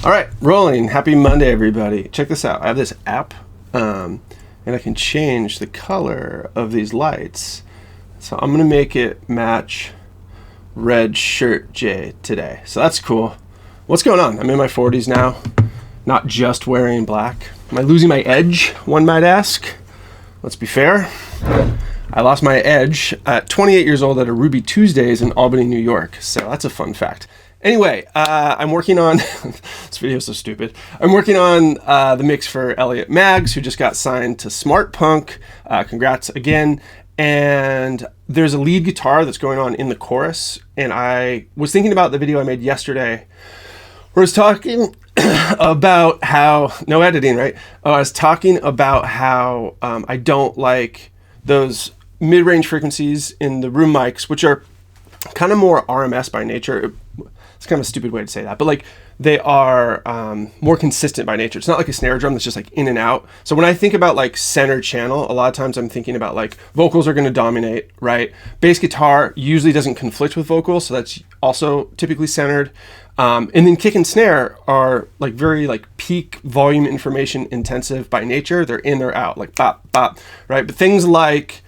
All right, rolling. Happy Monday, everybody. Check this out. I have this app, and I can change the color of these lights. So I'm going to make it match red shirt J today. So that's cool. What's going on? I'm in my 40s now, not just wearing black. Am I losing my edge, one might ask? Let's be fair. I lost my edge at 28 years old at a Ruby Tuesdays in Albany, New York. So that's a fun fact. Anyway, I'm working on, this video is so stupid. I'm working on the mix for Elliot M.A.G.S, who just got signed to Smart Punk. Congrats again. And there's a lead guitar that's going on in the chorus. And I was thinking about the video I made yesterday where I was talking about how, no editing, right? I was talking about how I don't like those mid-range frequencies in the room mics, which are kind of more RMS by nature. It's kind of a stupid way to say that, but like they are more consistent by nature. It's not like a snare drum that's just like in and out. So when I think about like center channel, a lot of times I'm thinking about like vocals are going to dominate, right? Bass guitar usually doesn't conflict with vocals, so that's also typically centered. And then kick and snare are like very like peak volume information intensive by nature. They're in or out, like bop, bop, right? But things like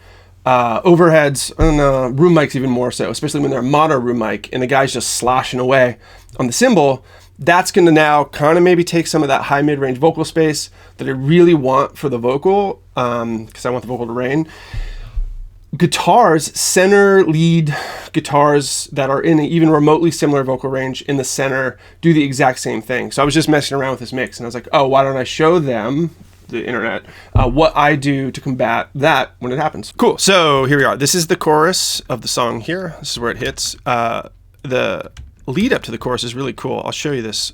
overheads and room mics even more so, especially when they're a mono room mic and the guy's just sloshing away on the cymbal, that's going to now kind of maybe take some of that high mid-range vocal space that I really want for the vocal, because I want the vocal to reign. Guitars, center lead guitars that are in an even remotely similar vocal range in the center do the exact same thing. So I was just messing around with this mix and I was like, oh, why don't I show them, the internet, what I do to combat that when it happens. Cool. So here we are. This is the chorus of the song here. This is where it hits. The lead up to the chorus is really cool. I'll show you this.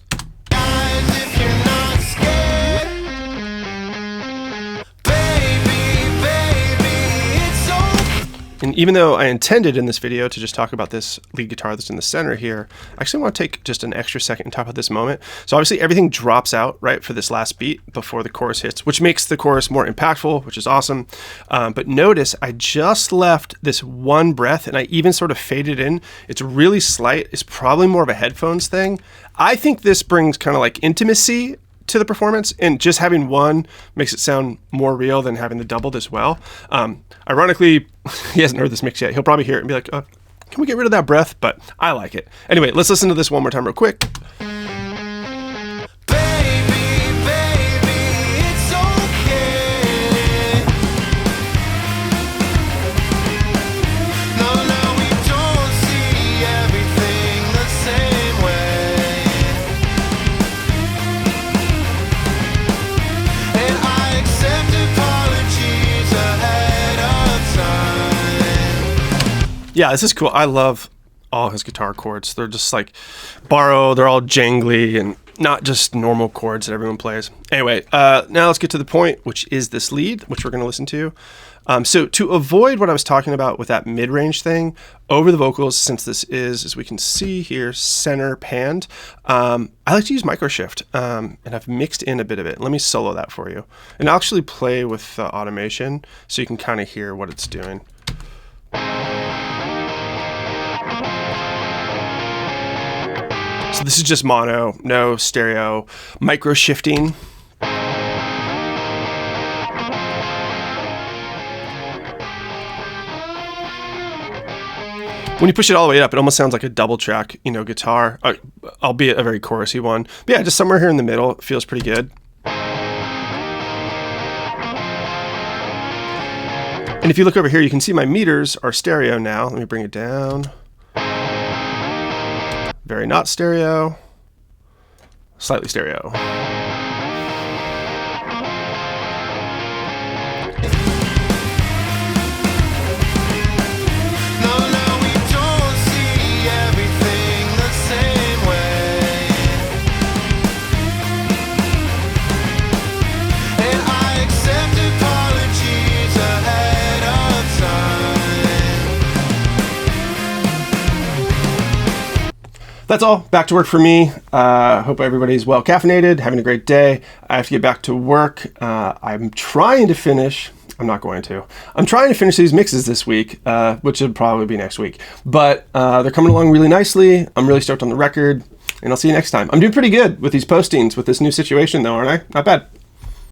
And even though I intended in this video to just talk about this lead guitar that's in the center here, I actually want to take just an extra second and talk about this moment. So obviously everything drops out right for this last beat before the chorus hits, which makes the chorus more impactful, which is awesome. But notice I just left this one breath and I even sort of faded in. It's really slight. It's probably more of a headphones thing. I think this brings kind of like intimacy to the performance, and just having one makes it sound more real than having the doubled as well. Ironically, he hasn't heard this mix yet. He'll probably hear it and be like, can we get rid of that breath? But I like it. Anyway, let's listen to this one more time real quick. Yeah, this is cool. I love all his guitar chords. They're just like borrowed. They're all jangly and not just normal chords that everyone plays. Anyway, now let's get to the point, which is this lead, which we're going to listen to. So to avoid what I was talking about with that mid-range thing over the vocals, since this is, as we can see here, center panned, I like to use micro shift, and I've mixed in a bit of it. Let me solo that for you. And I'll actually play with automation so you can kind of hear what it's doing. So this is just mono, no stereo, micro shifting. When you push it all the way up, it almost sounds like a double track, guitar, albeit a very chorusy one. But yeah, just somewhere here in the middle, it feels pretty good. And if you look over here, you can see my meters are stereo now. Let me bring it down. Very not stereo, slightly stereo. That's all. Back to work for me. Hope everybody's well caffeinated, having a great day. I have to get back to work. I'm trying to finish. I'm not going to. I'm trying to finish these mixes this week, which would probably be next week. But they're coming along really nicely. I'm really stoked on the record. and I'll see you next time. I'm doing pretty good with these postings with this new situation though, aren't I? Not bad.